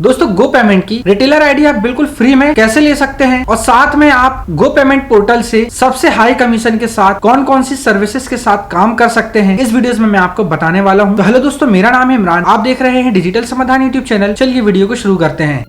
दोस्तों गो पेमेंट की retailer ID आप बिल्कुल फ्री में कैसे ले सकते हैं और साथ में आप गो पेमेंट पोर्टल से सबसे हाई कमीशन के साथ कौन कौन सी सर्विसेज के साथ काम कर सकते हैं, इस वीडियोस में मैं आपको बताने वाला हूं। तो हेलो दोस्तों, मेरा नाम है इमरान, आप देख रहे हैं डिजिटल समाधान यूट्यूब चैनल। चलिए वीडियो को शुरू करते हैं।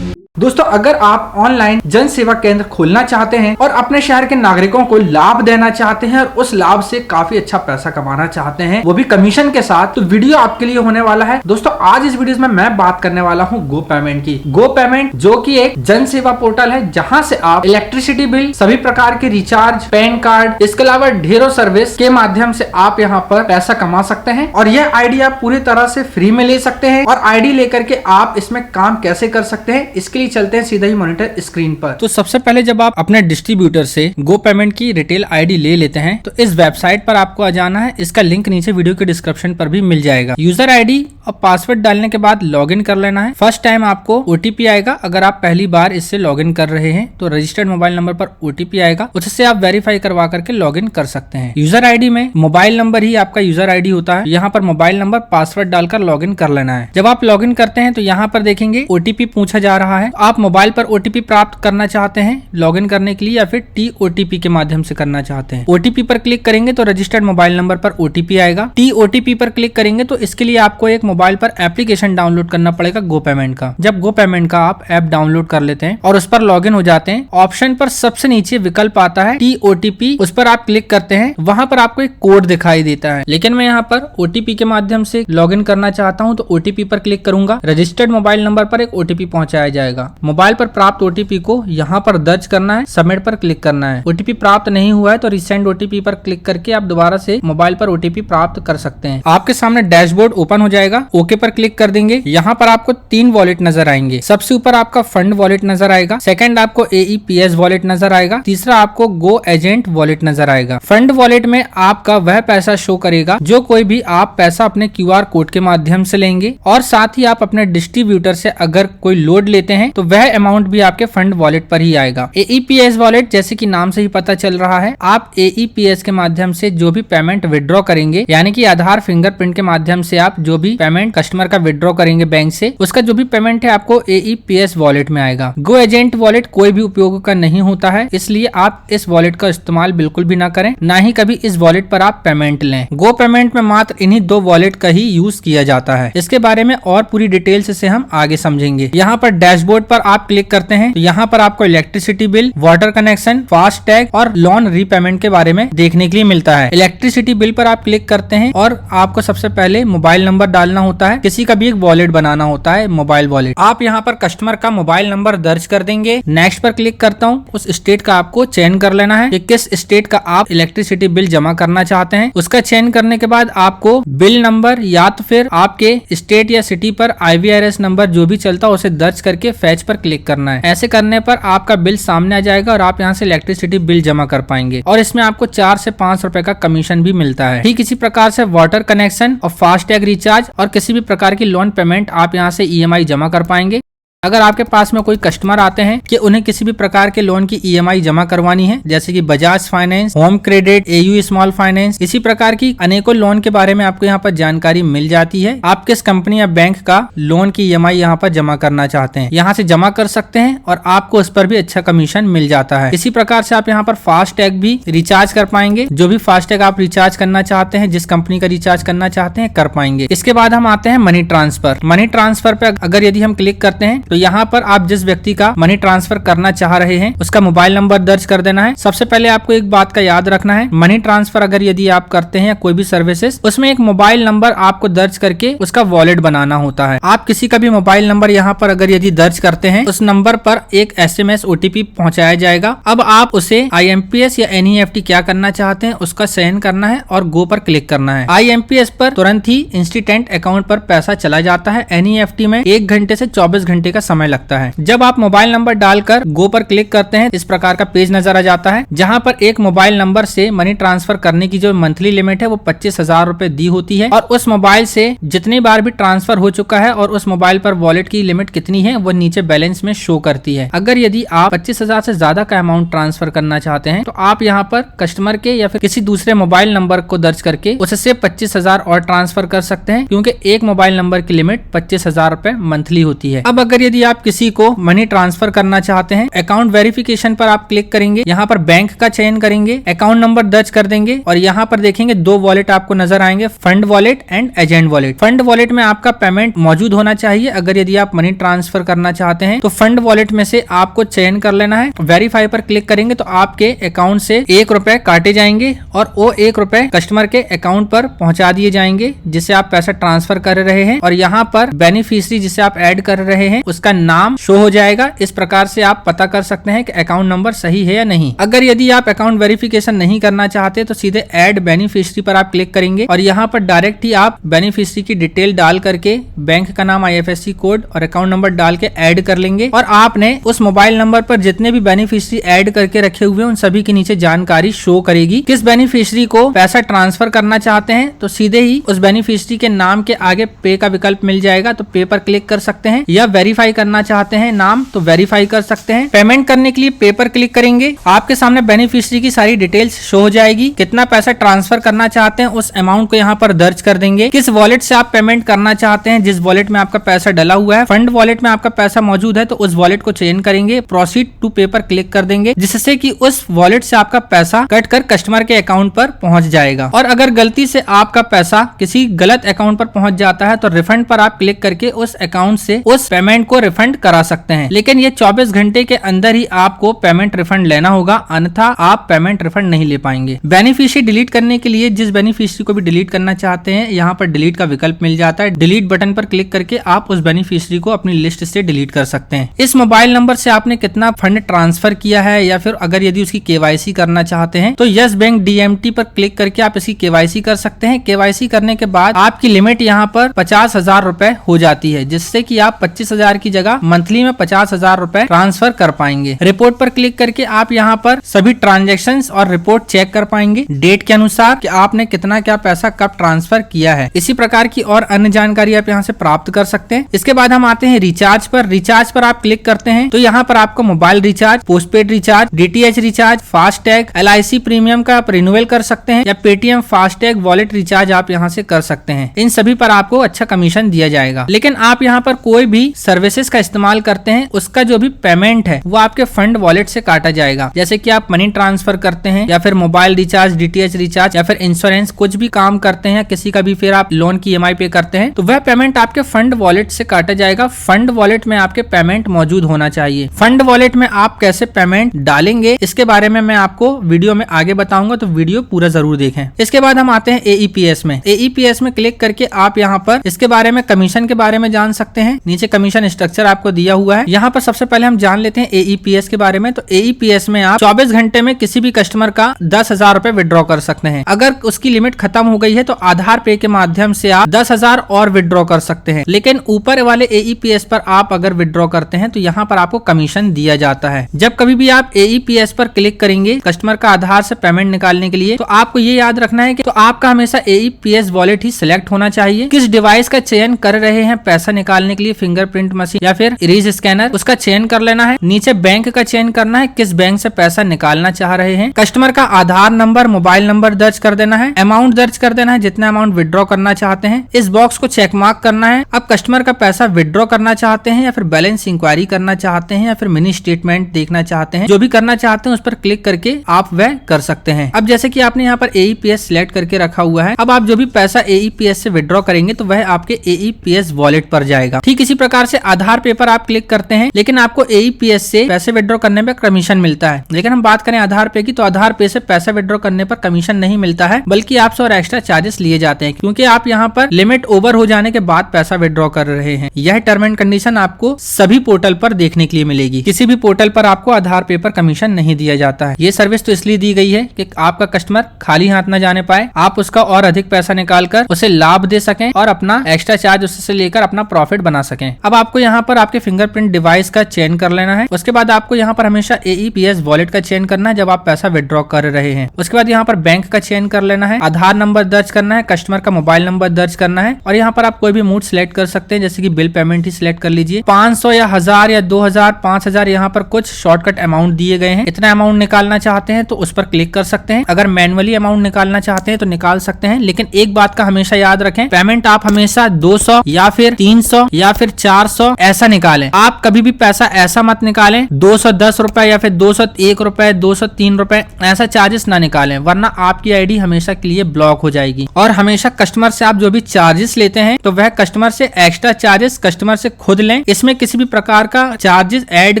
दोस्तों अगर आप ऑनलाइन जन सेवा केंद्र खोलना चाहते हैं और अपने शहर के नागरिकों को लाभ देना चाहते हैं और उस लाभ से काफी अच्छा पैसा कमाना चाहते हैं, वो भी कमीशन के साथ, तो वीडियो आपके लिए होने वाला है। दोस्तों आज इस वीडियो में मैं बात करने वाला हूं गो पेमेंट की। गो पेमेंट जो कि एक जन सेवा पोर्टल है जहां से आप इलेक्ट्रिसिटी बिल, सभी प्रकार के रिचार्ज, पैन कार्ड, इसके अलावा ढेरों सर्विस के माध्यम से आप यहाँ पर पैसा कमा सकते हैं और यह आईडी आप पूरी तरह से फ्री में ले सकते हैं। और आईडी लेकर के आप इसमें काम कैसे कर सकते हैं, इसके चलते हैं सीधा ही मॉनिटर स्क्रीन पर। तो सबसे पहले जब आप अपने डिस्ट्रीब्यूटर से गो पेमेंट की रिटेल आईडी ले लेते हैं तो इस वेबसाइट पर आपको आ जाना है। इसका लिंक नीचे वीडियो के डिस्क्रिप्शन पर भी मिल जाएगा। यूजर आईडी और पासवर्ड डालने के बाद लॉगिन कर लेना है। फर्स्ट टाइम आपको ओटीपी आएगा। अगर आप पहली बार इससे लॉगिन कर रहे हैं तो रजिस्टर्ड मोबाइल नंबर पर ओटीपी आएगा, उससे आप वेरीफाई करवा करके लॉगिन कर सकते हैं। यूजर आईडी में मोबाइल नंबर ही आपका यूजर आईडी होता है। यहाँ पर मोबाइल नंबर, पासवर्ड डालकर लॉगिन कर लेना है। जब आप लॉगिन करते हैं तो यहाँ पर देखेंगे ओटीपी पूछा जा रहा है। आप मोबाइल पर ओटीपी प्राप्त करना चाहते हैं लॉगिन करने के लिए या फिर टीओटीपी के माध्यम से करना चाहते हैं। ओटीपी पर क्लिक करेंगे तो रजिस्टर्ड मोबाइल नंबर पर ओटीपी आएगा। टीओटीपी पर क्लिक करेंगे तो इसके लिए आपको एक मोबाइल पर एप्लीकेशन डाउनलोड करना पड़ेगा गो पेमेंट का। जब गो पेमेंट का आप ऐप डाउनलोड कर लेते हैं और उस पर लॉगिन हो जाते हैं, ऑप्शन पर सबसे नीचे विकल्प आता है टीओटीपी, उस पर आप क्लिक करते हैं। वहां पर आपको एक कोड दिखाई देता है, लेकिन मैं यहाँ पर ओटीपी के माध्यम से लॉगिन करना चाहता हूँ तो ओटीपी पर क्लिक करूंगा। रजिस्टर्ड मोबाइल नंबर पर एक ओटीपी पहुंचाया जाएगा। मोबाइल पर प्राप्त ओटीपी को यहाँ पर दर्ज करना है, सबमिट पर क्लिक करना है। ओटीपी प्राप्त नहीं हुआ है तो रिसेंड ओटीपी पर क्लिक करके आप दोबारा से मोबाइल पर ओटीपी प्राप्त कर सकते हैं। आपके सामने डैशबोर्ड ओपन हो जाएगा। ओके पर क्लिक कर देंगे। यहाँ पर आपको 3 वॉलेट नजर आएंगे। सबसे ऊपर आपका फंड वॉलेट नजर आएगा, सेकंड आपको एईपीएस वॉलेट नजर आएगा, तीसरा आपको गो एजेंट वॉलेट नजर आएगा। फंड वॉलेट में आपका वह पैसा शो करेगा जो कोई भी आप पैसा अपने क्यूआर कोड के माध्यम से लेंगे और साथ ही आप अपने डिस्ट्रीब्यूटर से अगर कोई लोड लेते हैं तो वह अमाउंट भी आपके फंड वॉलेट पर ही आएगा। एईपीएस वॉलेट जैसे कि नाम से ही पता चल रहा है, आप एईपीएस के माध्यम से जो भी पेमेंट विड्रॉ करेंगे, यानी कि आधार फिंगरप्रिंट के माध्यम से आप जो भी पेमेंट कस्टमर का विड्रॉ करेंगे बैंक से, उसका जो भी पेमेंट है आपको एईपीएस वॉलेट में आएगा। गो एजेंट वॉलेट कोई भी उपयोग का नहीं होता है, इसलिए आप इस वॉलेट का इस्तेमाल बिल्कुल भी ना करें, ना ही कभी इस वॉलेट पर आप पेमेंट लें। गो पेमेंट में मात्र इन्हीं 2 वॉलेट का ही यूज किया जाता है। इसके बारे में और पूरी डिटेल्स से हम आगे समझेंगे। यहाँ पर डैशबोर्ड पर आप क्लिक करते हैं तो यहाँ पर आपको electricity bill, water connection, fast tag और लोन रीपेमेंट के बारे में देखने के लिए मिलता है। इलेक्ट्रिसिटी बिल पर आप क्लिक करते हैं और आपको सबसे पहले मोबाइल नंबर डालना होता है। किसी का भी एक वॉलेट बनाना होता है, मोबाइल वॉलेट। आप यहाँ पर कस्टमर का मोबाइल नंबर दर्ज कर देंगे। नेक्स्ट पर क्लिक करता हूँ। उस स्टेट का आपको चयन कर लेना है कि किस स्टेट का आप इलेक्ट्रिसिटी बिल जमा करना चाहते हैं। उसका चयन करने के बाद आपको बिल नंबर या तो फिर आपके स्टेट या सिटी पर IVRS नंबर जो भी चलता है उसे दर्ज करके फैच पर क्लिक करना है। ऐसे करने पर आपका बिल सामने आ जाएगा और आप यहाँ से इलेक्ट्रिसिटी बिल जमा कर पाएंगे और इसमें आपको 4 से 5 रुपए का कमीशन भी मिलता है। ठीक इसी प्रकार से वाटर कनेक्शन और फास्ट टैग रिचार्ज और किसी भी प्रकार की लोन पेमेंट आप यहाँ से EMI जमा कर पाएंगे। अगर आपके पास में कोई कस्टमर आते हैं कि उन्हें किसी भी प्रकार के लोन की EMI जमा करवानी है, जैसे कि Bajaj finance, home credit, AU small finance, इसी प्रकार की अनेकों लोन के बारे में आपको यहाँ पर जानकारी मिल जाती है। आप किस कंपनी या बैंक का लोन की EMI यहाँ पर जमा करना चाहते हैं, यहाँ से जमा कर सकते हैं और आपको उस पर भी अच्छा कमीशन मिल जाता है। इसी प्रकार से आप यहाँ पर फास्ट टैग भी रिचार्ज कर पाएंगे। जो भी फास्ट टैग आप रिचार्ज करना चाहते हैं, जिस कंपनी का रिचार्ज करना चाहते हैं, कर पाएंगे। इसके बाद हम आते हैं मनी ट्रांसफर। मनी ट्रांसफर पे अगर यदि हम क्लिक करते हैं तो यहाँ पर आप जिस व्यक्ति का मनी ट्रांसफर करना चाह रहे हैं उसका मोबाइल नंबर दर्ज कर देना है। सबसे पहले आपको एक बात का याद रखना है, मनी ट्रांसफर अगर यदि आप करते हैं या कोई भी सर्विसेज, उसमें एक मोबाइल नंबर आपको दर्ज करके उसका वॉलेट बनाना होता है। आप किसी का भी मोबाइल नंबर यहाँ पर अगर यदि दर्ज करते हैं, उस नंबर पर एक SMS OTP पहुंचाया जाएगा। अब आप उसे IMPS या NEFT क्या करना चाहते हैं उसका चयन करना है और गो पर क्लिक करना है। IMPS पर तुरंत ही इंस्टेंट अकाउंट पर पैसा चला जाता है। NEFT में 1 घंटे से 24 घंटे का समय लगता है। जब आप मोबाइल नंबर डालकर गो पर क्लिक करते हैं, इस प्रकार का पेज नजर आ जाता है, जहां पर एक मोबाइल नंबर से मनी ट्रांसफर करने की जो मंथली लिमिट है वो 25,000 रुपए दी होती है, और उस मोबाइल से जितनी बार भी ट्रांसफर हो चुका है और उस मोबाइल पर वॉलेट की लिमिट कितनी है वो नीचे बैलेंस में शो करती है। अगर यदि आप 25,000 से ज्यादा का अमाउंट ट्रांसफर करना चाहते हैं तो आप यहाँ पर कस्टमर के या फिर किसी दूसरे मोबाइल नंबर को दर्ज करके उससे 25,000 और ट्रांसफर कर सकते हैं, क्योंकि एक मोबाइल नंबर की लिमिट 25,000 रुपए मंथली होती है। अब अगर यदि आप किसी को मनी ट्रांसफर करना चाहते हैं, अकाउंट वेरिफिकेशन पर आप क्लिक करेंगे, यहाँ पर बैंक का चयन करेंगे, अकाउंट नंबर दर्ज कर देंगे और यहाँ पर देखेंगे दो वॉलेट आपको नजर आएंगे, fund wallet and agent wallet. Fund wallet में आपका पेमेंट मौजूद होना चाहिए। अगर यदि आप मनी ट्रांसफर करना चाहते हैं तो फंड वॉलेट में से आपको चयन कर लेना है। वेरीफाई पर क्लिक करेंगे तो आपके अकाउंट से 1 रुपए काटे जाएंगे और वो 1 रुपए कस्टमर के अकाउंट पर पहुंचा दिए जाएंगे जिससे आप पैसा ट्रांसफर कर रहे हैं, और यहाँ पर बेनिफिशियरी जिसे आप ऐड कर रहे हैं उसका नाम शो हो जाएगा। इस प्रकार से आप पता कर सकते हैं कि अकाउंट नंबर सही है या नहीं। अगर यदि आप अकाउंट वेरिफिकेशन नहीं करना चाहते तो सीधे ऐड बेनिफिशियरी पर आप क्लिक करेंगे और यहाँ पर डायरेक्ट ही आप बेनिफिशियरी की डिटेल डाल करके बैंक का नाम, IFSC कोड और अकाउंट नंबर डाल के ऐड कर लेंगे, और आपने उस मोबाइल नंबर पर जितने भी बेनिफिशियरी ऐड करके रखे हुए हैं उन सभी के नीचे जानकारी शो करेगी। किस बेनिफिशियरी को पैसा ट्रांसफर करना चाहते हैं तो सीधे ही उस बेनिफिशियरी के नाम के आगे पे का विकल्प मिल जाएगा, तो पे पर क्लिक कर सकते हैं, या वेरीफाई करना चाहते हैं नाम तो वेरीफाई कर सकते हैं। पेमेंट करने के लिए पे पर क्लिक करेंगे, आपके सामने बेनिफिशियरी की सारी डिटेल्स शो हो जाएगी। कितना पैसा ट्रांसफर करना चाहते हैं उस अमाउंट को यहाँ पर दर्ज कर देंगे। किस वॉलेट से आप पेमेंट करना चाहते हैं, जिस वॉलेट में आपका पैसा डला हुआ है, फंड वॉलेट में आपका पैसा मौजूद है तो उस वॉलेट को चयन करेंगे, प्रोसीड टू पे पर क्लिक कर देंगे, जिससे कि उस वॉलेट से आपका पैसा कट कर कस्टमर के अकाउंट पर पहुंच जाएगा। और अगर गलती से आपका पैसा किसी गलत अकाउंट पर पहुंच जाता है तो रिफंड पर आप क्लिक करके उस अकाउंट से उस पेमेंट को रिफंड करा सकते हैं, लेकिन ये 24 घंटे के अंदर ही आपको पेमेंट रिफंड लेना होगा, अन्यथा आप पेमेंट रिफंड नहीं ले पाएंगे। बेनिफिशियरी डिलीट करने के लिए जिस बेनिफिशियरी को भी डिलीट करना चाहते हैं यहाँ पर डिलीट का विकल्प मिल जाता है। डिलीट बटन पर क्लिक करके आप उस बेनिफिशियरी को अपनी लिस्ट से डिलीट कर सकते हैं। इस मोबाइल नंबर से आपने कितना फंड ट्रांसफर किया है, या फिर अगर यदि उसकी KYC करना चाहते हैं तो यस बैंक DMT पर क्लिक करके आप इसकी KYC कर सकते हैं। KYC करने के बाद आपकी लिमिट यहाँ पर 50,000 रुपए हो जाती है, जिससे कि आप 25,000 की जगह मंथली में 50,000 रुपए ट्रांसफर कर पाएंगे। रिपोर्ट पर क्लिक करके आप यहाँ पर सभी ट्रांजेक्शंस और रिपोर्ट चेक कर पाएंगे डेट के अनुसार कि आपने कितना क्या पैसा कब ट्रांसफर किया है। इसी प्रकार की और अन्य जानकारी आप यहाँ से प्राप्त कर सकते हैं। इसके बाद हम आते हैं रिचार्ज पर। रिचार्ज पर आप क्लिक करते हैं तो यहाँ पर आपको mobile recharge, postpaid recharge, DTH recharge, FASTag, LIC premium का आप रिन्यूअल कर सकते हैं, या पेटीएम फास्टैग वॉलेट रिचार्ज आप यहाँ से कर सकते हैं। इन सभी पर आपको अच्छा कमीशन दिया जाएगा। लेकिन आप यहाँ पर कोई भी सर्विसेज का इस्तेमाल करते हैं उसका जो भी पेमेंट है वो आपके फंड वॉलेट से काटा जाएगा। जैसे कि आप मनी ट्रांसफर करते हैं, या फिर मोबाइल रिचार्ज, DTH रिचार्ज, या फिर इंश्योरेंस, कुछ भी काम करते हैं, किसी का भी फिर आप लोन की EMI पे करते हैं तो वह पेमेंट आपके फंड वॉलेट से काटा जाएगा। फंड वॉलेट में आपके पेमेंट मौजूद होना चाहिए। फंड वॉलेट में आप कैसे पेमेंट डालेंगे इसके बारे में मैं आपको वीडियो में आगे बताऊंगा, तो वीडियो पूरा जरूर देखें। इसके बाद हम आते हैं AEPS में। AEPS में क्लिक करके आप यहाँ पर इसके बारे में, कमीशन के बारे में जान सकते हैं। नीचे कमीशन स्ट्रक्चर आपको दिया हुआ है। यहाँ पर सबसे पहले हम जान लेते हैं AEPS के बारे में। तो AEPS में आप 24 घंटे में किसी भी कस्टमर का 10,000 रुपए विड्रॉ कर सकते हैं। अगर उसकी लिमिट खत्म हो गई है तो आधार पे के माध्यम से आप 10,000 और विड्रॉ कर सकते हैं। लेकिन ऊपर वाले AEPS पर आप अगर विड्रॉ करते हैं तो यहाँ पर आपको कमीशन दिया जाता है। जब कभी भी आप AEPS पर क्लिक करेंगे कस्टमर का आधार से पेमेंट निकालने के लिए, तो आपको ये याद रखना है कि तो आपका हमेशा AEPS वॉलेट ही सिलेक्ट होना चाहिए। किस डिवाइस का चयन कर रहे हैं पैसा निकालने के लिए, फिंगरप्रिंट मशीन या फिर इरेज स्कैनर, उसका चयन कर लेना है। नीचे बैंक का चयन करना है, किस बैंक से पैसा निकालना चाह रहे हैं। कस्टमर का आधार नंबर, मोबाइल नंबर दर्ज कर देना है। अमाउंट दर्ज कर देना है, जितना अमाउंट विड्रॉ करना चाहते हैं। इस बॉक्स को चेक मार्क करना है। अब कस्टमर का पैसा विड्रॉ करना चाहते हैं, या फिर बैलेंस इंक्वायरी करना चाहते हैं, या फिर मिनी स्टेटमेंट देखना चाहते हैं, जो भी करना चाहते हैं उस पर क्लिक करके आप वह कर सकते हैं। अब जैसे कि आपने यहाँ पर AEPS सिलेक्ट करके रखा हुआ है, अब आप जो भी पैसा AEPS से विड्रॉ करेंगे तो वह आपके AEPS वॉलेट पर जाएगा। ठीक इसी प्रकार से आधार पे पर आप क्लिक करते हैं, लेकिन आपको AEPS से पैसे विड्रॉ करने में कमीशन मिलता है। लेकिन हम बात करें आधार पे की, तो आधार पे से पैसा विड्रॉ करने पर कमीशन नहीं मिलता है, बल्कि आपसे और एक्स्ट्रा चार्जेस लिए जाते हैं, क्योंकि आप यहाँ पर लिमिट ओवर हो जाने के बाद पैसा विड्रॉ कर रहे हैं। यह टर्म एंड कंडीशन आपको सभी पोर्टल पर देखने के लिए मिलेगी। किसी भी पोर्टल पर आपको आधार पे पर कमीशन नहीं दिया जाता है। ये सर्विस तो इसलिए दी गई है कि आपका कस्टमर खाली हाथ न जाने पाए, आप उसका और अधिक पैसा निकाल कर उसे लाभ दे सकें और अपना एक्स्ट्रा चार्ज उससे लेकर अपना प्रॉफिट बना सकें। अब आपको यहाँ पर आपके फिंगरप्रिंट डिवाइस का चयन कर लेना है। उसके बाद आपको यहाँ पर हमेशा AEPS वॉलेट का चयन करना है जब आप पैसा विड्रॉ कर रहे हैं। उसके बाद यहाँ पर बैंक का चयन कर लेना है, आधार नंबर दर्ज करना है, कस्टमर का मोबाइल नंबर दर्ज करना है और यहाँ पर आप कोई भी मोड सिलेक्ट कर सकते हैं, जैसे कि बिल पेमेंट ही सिलेक्ट कर लीजिए। 500 या 1000 या 2000 5000 यहाँ पर कुछ शॉर्टकट अमाउंट दिए गए हैं। इतना अमाउंट निकालना चाहते हैं तो उस पर क्लिक कर सकते हैं। अगर मैनुअली अमाउंट निकालना चाहते हैं तो निकाल सकते हैं, लेकिन एक बात का हमेशा याद रखें, पेमेंट आप हमेशा 200 या फिर 300 या फिर 400 ऐसा निकालें। आप कभी भी पैसा ऐसा मत निकालें 210 रुपए या फिर 201 रुपए 203 रुपए ऐसा चार्जेस ना निकालें, वरना आपकी आईडी हमेशा के लिए ब्लॉक हो जाएगी। और हमेशा कस्टमर से आप जो भी चार्जेस लेते हैं तो वह कस्टमर से एक्स्ट्रा चार्जेस कस्टमर से खुद लें। इसमें किसी भी प्रकार का चार्जेस ऐड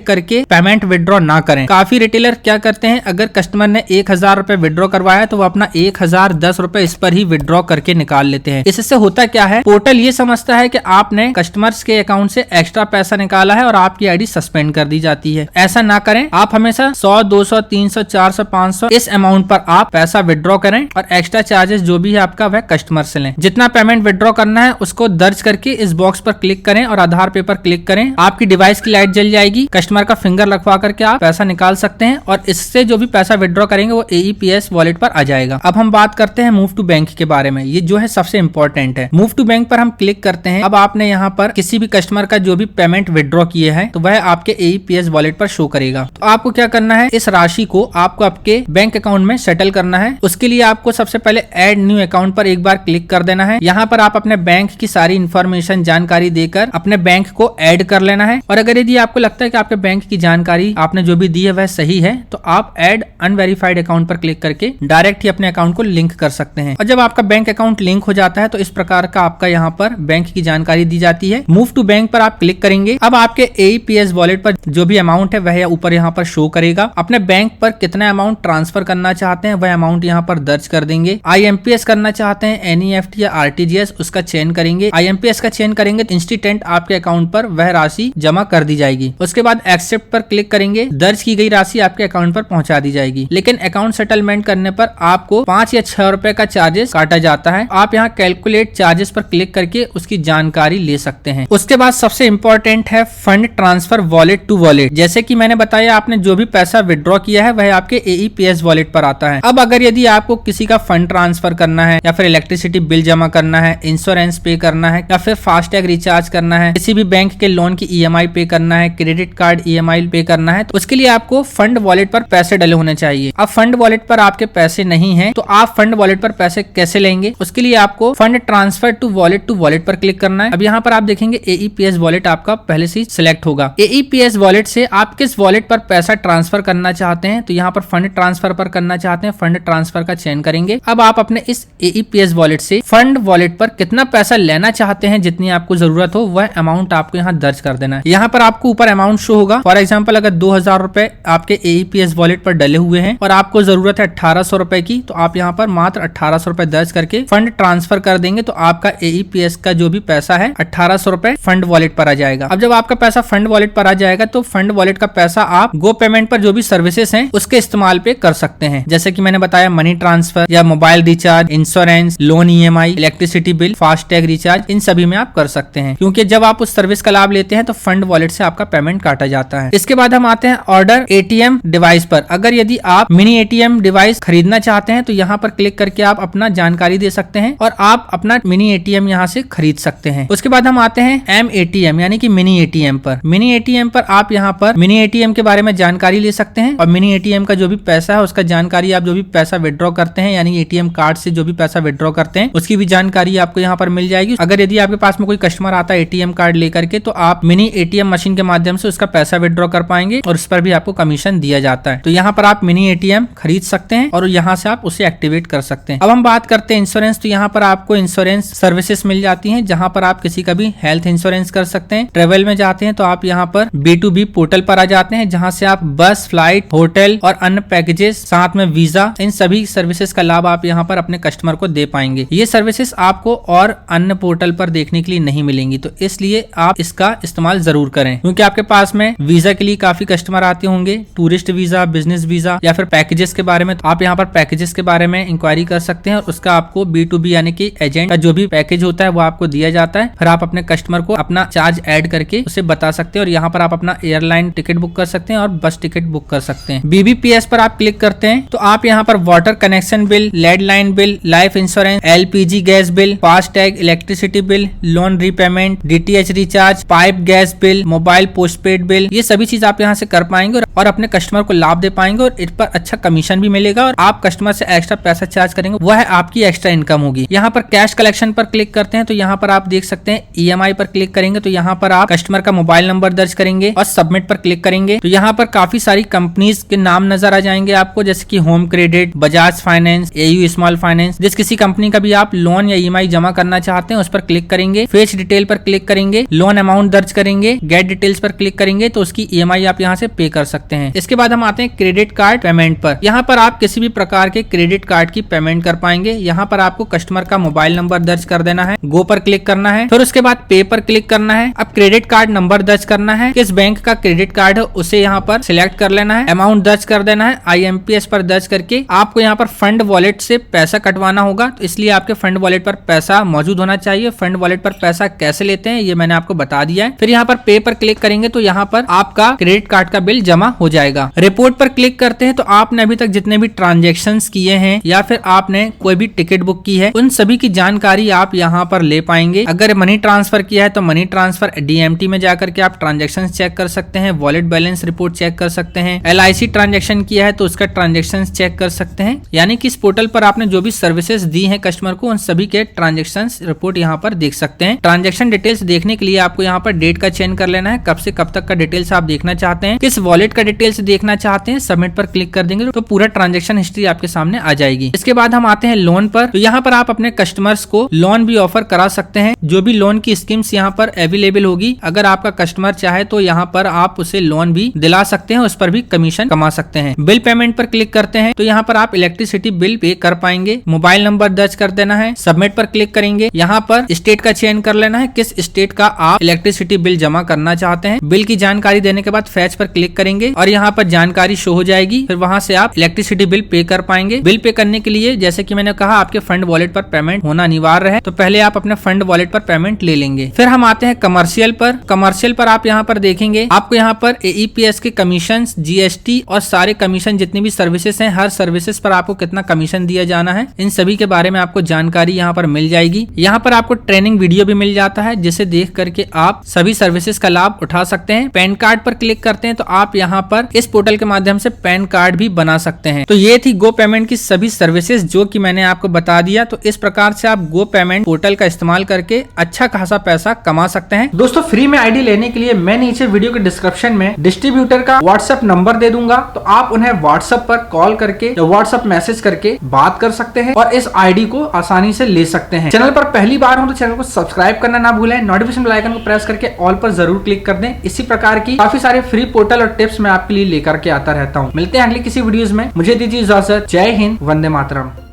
करके पेमेंट विड्रॉ ना करें। काफी रिटेलर क्या करते हैं, अगर कस्टमर ने 1000 रुपए विड्रॉ करवाया तो वो अपना 1010 रुपए इस पर ही विड्रॉ करके निकाल लेते हैं। इससे होता क्या है, पोर्टल ये समझता है कि आपने कस्टमर्स के अकाउंट से एक्स्ट्रा पैसा निकाला है और आपकी आईडी सस्पेंड कर दी जाती है। ऐसा ना करें, आप हमेशा 100 200 300 400 500 इस अमाउंट पर आप पैसा विड्रॉ करें और एक्स्ट्रा चार्जेस जो भी है आपका वह कस्टमर से लें। जितना पेमेंट विड्रॉ करना है उसको दर्ज करके इस बॉक्स पर क्लिक करें और आधार पे पर क्लिक करें। आपकी डिवाइस की लाइट जल जाएगी, कस्टमर का फिंगर लगवा करके आप पैसा निकाल सकते हैं और इससे जो भी पैसा विड्रॉ करेंगे वो AEPS वॉलेट पर आ जाएगा। अब हम बात करते हैं मूव टू बैंक के बारे में। ये जो है सबसे इंपॉर्टेंट है। मूव टू बैंक पर हम क्लिक करते हैं। अब आपने यहाँ पर किसी भी कस्टमर का जो भी पेमेंट विड्रॉ किए हैं तो वह आपके AEPS वॉलेट पर शो करेगा। तो आपको क्या करना है, इस राशि को आपको आपके बैंक अकाउंट में सेटल करना है। उसके लिए आपको सबसे पहले ऐड न्यू अकाउंट पर एक बार क्लिक कर देना है। यहाँ पर आप अपने बैंक की सारी इंफॉर्मेशन जानकारी देकर अपने बैंक को ऐड कर लेना है। और अगर यदि आपको लगता है कि आपके बैंक की जानकारी आपने जो भी दी है वह सही है तो आप ऐड अनवेरिफाइड अकाउंट पर क्लिक करके डायरेक्ट ही अपने अकाउंट को लिंक कर सकते हैं। और जब आपका बैंक अकाउंट लिंक हो जाता है तो इस प्रकार का आपका यहाँ पर बैंक की जानकारी दी जाती है। मूव टू बैंक पर आप क्लिक करेंगे। अब आपके AEPS वॉलेट पर जो भी अमाउंट है वह ऊपर यहाँ पर शो करेगा। अपने बैंक पर कितना अमाउंट ट्रांसफर करना चाहते हैं वह अमाउंट यहाँ पर दर्ज कर देंगे। IMPS करना चाहते हैं NEFT या RTGS उसका चयन करेंगे। IMPS का चयन करेंगे तो इंस्टेंट आपके अकाउंट पर वह राशि जमा कर दी जाएगी। उसके बाद एक्सेप्ट पर क्लिक करेंगे, दर्ज की गई राशि आपके अकाउंट पर पहुंचा दी जाएगी। लेकिन अकाउंट सेटलमेंट करने पर आपको 5 या 6 रुपए का चार्जेस काटा जाता है। आप यहाँ कैलकुलेट चार्जेस पर क्लिक करके उसकी जानकारी ले सकते हैं। उसके बाद सबसे इंपॉर्टेंट है fund transfer wallet to wallet. जैसे कि मैंने बताया, आपने जो भी पैसा विड्रॉ किया है वह आपके AEPS वॉलेट पर आता है। अब अगर यदि आपको किसी का फंड ट्रांसफर करना है या फिर इलेक्ट्रिसिटी बिल जमा करना है, इंश्योरेंस पे करना है या फिर फास्टैग रिचार्ज करना है, किसी भी बैंक के लोन की EMI पे करना है, क्रेडिट कार्ड EMI पे करना है, तो उसके लिए आपको फंड वॉलेट पर पैसे डले होने चाहिए। अब फंड वॉलेट पर आपके पैसे नहीं है तो आप फंड वॉलेट पर पैसे कैसे लेंगे, उसके लिए आपको फंड ट्रांसफर टू वॉलेट पर क्लिक करना है। अब यहाँ पर आप देखेंगे AEPS वॉलेट आपका पहले से सिलेक्ट होगा। AEPS वॉलेट से आप किस वॉलेट पर पैसा ट्रांसफर करना चाहते हैं, तो यहाँ पर फंड ट्रांसफर पर करना चाहते हैं, फंड ट्रांसफर का चयन करेंगे। अब आप अपने इस AEPS वॉलेट से फंड वॉलेट पर कितना पैसा लेना चाहते हैं, जितनी आपको जरूरत हो वह अमाउंट आपको यहाँ दर्ज कर देना है। यहाँ पर आपको ऊपर अमाउंट शो होगा। फॉर एग्जाम्पल अगर 2000 रुपए आपके AEPS वॉलेट पर डले हुए हैं और आपको जरूरत है 1800 रुपए की, तो आप यहाँ पर मात्र 1800 रुपए दर्ज करके फंड ट्रांसफर कर देंगे तो आपका AEPS का जो भी पैसा है 1800 रुपए फंड वॉलेट पर आ जाएगा। अब जब आपका पैसा फंड वॉलेट पर आ जाएगा तो फंड वॉलेट का पैसा आप गो पेमेंट पर जो भी सर्विसेज हैं उसके इस्तेमाल पे कर सकते हैं। जैसे कि मैंने बताया, मनी ट्रांसफर या mobile recharge, insurance, loan EMI, electricity bill, FASTag recharge, इन सभी में आप कर सकते हैं, क्योंकि जब आप उस सर्विस का लाभ लेते हैं तो फंड वॉलेट से आपका पेमेंट काटा जाता है। इसके बाद हम आते हैं ऑर्डर ATM डिवाइस पर। अगर यदि आप मिनी ATM डिवाइस खरीदना चाहते हैं तो यहाँ पर क्लिक करके आप अपना जानकारी दे सकते हैं और आप अपना मिनी ATM यहाँ से खरीद सकते हैं। उसके बाद हम आते हैं MATM यानी कि मिनी ATM पर। मिनी ATM पर आप यहाँ पर मिनी ATM के बारे में जानकारी ले सकते हैं और मिनी ATM का जो भी पैसा है उसका जानकारी, आप जो भी पैसा विड्रॉ करते हैं यानी ATM कार्ड से जो भी पैसा विड्रॉ करते हैं उसकी भी जानकारी आपको यहाँ पर मिल जाएगी। अगर यदि आपके पास में कोई कस्टमर आता है ATM कार्ड लेकर के तो आप मिनी ATM मशीन के माध्यम से उसका पैसा विड्रॉ कर पाएंगे और उस पर भी आपको कमीशन दिया जाता है। तो यहाँ पर आप मिनी ATM खरीद सकते हैं और यहाँ से आप उसे एक्टिवेट कर सकते हैं। अब हम बात करते हैं इंश्योरेंस। तो यहाँ पर आपको इंश्योरेंस सर्विसेज मिल जाती हैं, जहाँ पर आप किसी का भी हेल्थ इंश्योरेंस कर सकते हैं। ट्रेवल में जाते हैं तो आप यहाँ पर B2B पोर्टल पर आ जाते हैं, जहाँ से आप बस, फ्लाइट, होटल और अन्य पैकेजेस, साथ में वीजा, इन सभी सर्विसेज का लाभ आप यहाँ पर अपने कस्टमर को दे पाएंगे। ये सर्विसेज आपको और अन्य पोर्टल पर देखने के लिए नहीं मिलेंगी, तो इसलिए आप इसका इस्तेमाल जरूर करें, क्योंकि आपके पास में वीजा के लिए काफी कस्टमर आते होंगे, टूरिस्ट वीजा, बिजनेस वीजा या फिर पैकेजेस के बारे में। तो आप यहाँ पर पैकेजेस के बारे में इंक्वायरी कर सकते हैं और उसका आपको B2B यानी कि एजेंट का जो भी पैकेज होता है वो आपको दिया जाता है। फिर आप अपने कस्टमर को अपना चार्ज चार्ज ऐड करके उसे बता सकते हैं और यहाँ पर आप अपना एयरलाइन टिकट बुक कर सकते हैं और बस टिकट बुक कर सकते हैं। BBPS पर आप क्लिक करते हैं तो आप यहाँ पर water connection bill, landline bill, life insurance, LPG gas bill, FASTag, electricity bill, loan repayment, DTH recharge, pipe gas bill, mobile postpaid bill, ये सभी चीज आप यहाँ से कर पाएंगे और अपने कस्टमर को लाभ दे पाएंगे और इस पर अच्छा कमीशन भी मिलेगा और आप कस्टमर से एक्स्ट्रा पैसा चार्ज करेंगे, वह आपकी एक्स्ट्रा इनकम होगी। यहाँ पर कैश कलेक्शन पर क्लिक करते हैं तो यहाँ पर आप देख सकते हैं EMI पर क्लिक करेंगे तो यहाँ पर आप कस्टमर का मोबाइल नंबर दर्ज करेंगे और सबमिट पर क्लिक करेंगे तो यहाँ पर काफी सारी कंपनीज के नाम नजर आ जाएंगे आपको, जैसे कि home credit, Bajaj finance, AU small finance. जिस किसी कंपनी का भी आप लोन या EMI जमा करना चाहते हैं उस पर क्लिक करेंगे, फेच डिटेल पर क्लिक करेंगे, लोन अमाउंट दर्ज करेंगे, गेट डिटेल्स पर क्लिक करेंगे तो उसकी EMI आप यहाँ से पे कर सकते हैं। इसके बाद हम आते हैं क्रेडिट कार्ड पेमेंट पर। यहाँ पर आप किसी भी प्रकार के क्रेडिट कार्ड की पेमेंट कर पाएंगे। यहाँ पर आपको कस्टमर का मोबाइल नंबर दर्ज कर देना है, गो पर क्लिक करना है, फिर उसके बाद पे पर क्लिक करना है। अब क्रेडिट कार्ड नंबर दर्ज करना है, किस बैंक का क्रेडिट कार्ड है उसे यहाँ पर सिलेक्ट कर लेना है, अमाउंट दर्ज कर देना है, IMPS पर दर्ज करके आपको यहाँ पर फंड वॉलेट से पैसा कटवाना होगा तो इसलिए आपके फंड वॉलेट पर पैसा मौजूद होना चाहिए। फंड वॉलेट पर पैसा कैसे लेते हैं ये मैंने आपको बता दिया है। फिर यहाँ पर पे पर क्लिक करेंगे तो यहाँ पर आपका क्रेडिट कार्ड का बिल जमा हो जाएगा। रिपोर्ट पर क्लिक करते हैं तो आपने अभी तक जितने भी ट्रांजेक्शन्स किए हैं या फिर आपने कोई भी टिकट बुक की है उन सभी की जानकारी आप यहाँ पर ले पाएंगे। अगर मनी ट्रांसफर किया है तो मनी ट्रांसफर DMT में जाकर के आप ट्रांजेक्शन चेक कर सकते हैं, वॉलेट बैलेंस रिपोर्ट चेक कर सकते हैं, LIC ट्रांजेक्शन किया है तो उसका ट्रांजेक्शन चेक कर सकते हैं। यानी कि इस पोर्टल पर आपने जो भी सर्विसेज दी है कस्टमर को उन सभी के ट्रांजेक्शन रिपोर्ट यहाँ पर देख सकते हैं। ट्रांजेक्शन डिटेल्स देखने के लिए आपको यहाँ पर डेट का चयन कर लेना है, कब से कब तक का डिटेल्स आप देखना चाहते हैं, किस वॉलेट का डिटेल्स देखना चाहते हैं, सबमिट पर क्लिक कर देंगे तो पूरा ट्रांजेक्शन हिस्ट्री आपके सामने आ जाएगी। इसके बाद हम आते हैं लोन पर। तो यहाँ पर आप अपने कस्टमर्स को लोन भी ऑफर करा सकते हैं। जो भी लोन की स्कीम्स यहाँ पर अवेलेबल होगी, अगर आपका कस्टमर चाहे तो यहाँ पर आप उसे लोन भी दिला सकते हैं, उस पर भी कमीशन कमा सकते हैं। बिल पेमेंट पर क्लिक करते हैं तो यहाँ पर आप इलेक्ट्रिसिटी बिल पे कर पाएंगे। मोबाइल नंबर दर्ज कर देना है, सबमिट पर क्लिक करेंगे। यहाँ पर स्टेट का चयन कर लेना है, किस स्टेट का आप इलेक्ट्रिसिटी बिल जमा करना चाहते हैं। बिल की जानकारी देने के बाद फैच पर क्लिक करेंगे और यहाँ पर जानकारी शो हो जाएगी। फिर वहां से आप इलेक्ट्रिसिटी बिल पे कर पाएंगे। बिल पे करने के लिए जैसे कि मैंने कहा आपके फंड वॉलेट पर पेमेंट होना अनिवार्य है, तो पहले आप अपने फंड वॉलेट पर पेमेंट ले लेंगे। फिर हम आते हैं कमर्शियल पर। कमर्शियल पर आप यहाँ पर देखेंगे आपको यहाँ पर AEPS के कमीशन, GST और सारे कमीशन जितनी भी सर्विसेज हैं, हर सर्विसेज पर आपको कितना कमीशन दिया जाना है इन सभी के बारे में आपको जानकारी यहाँ पर मिल जाएगी। यहाँ पर आपको ट्रेनिंग वीडियो भी मिल जाता है जिसे देख करके आप सभी सर्विसेज का लाभ उठा सकते हैं। पैन कार्ड पर क्लिक करते हैं तो आप यहाँ पर इस पोर्टल के माध्यम से पैन कार्ड भी बना सकते हैं। तो ये थी गो पेमेंट की सभी सर्विसेज जो कि मैंने आपको बता दिया। तो इस प्रकार से आप गो पेमेंट पोर्टल का इस्तेमाल करके अच्छा खासा पैसा कमा सकते हैं। दोस्तों फ्री में आईडी लेने के लिए मैं नीचे वीडियो के डिस्क्रिप्शन में डिस्ट्रीब्यूटर का व्हाट्सएप नंबर दे दूंगा, तो आप उन्हें व्हाट्सएप पर कॉल करके या व्हाट्सएप मैसेज करके बात कर सकते हैं और इस आईडी को आसानी से ले सकते हैं। चैनल पर पहली बार हो तो चैनल को सब्सक्राइब करना ना भूलें, नोटिफिकेशन बेल आइकन को प्रेस करके ऑल पर जरूर क्लिक कर दें। इसी प्रकार की काफी सारे फ्री पोर्टल और टिप्स मैं आपके लिए लेकर के आता रहता हूँ। मिलते हैं अगली किसी वीडियोस में, मुझे दीजिए इजाजत। जय हिंद, वंदे मातरम।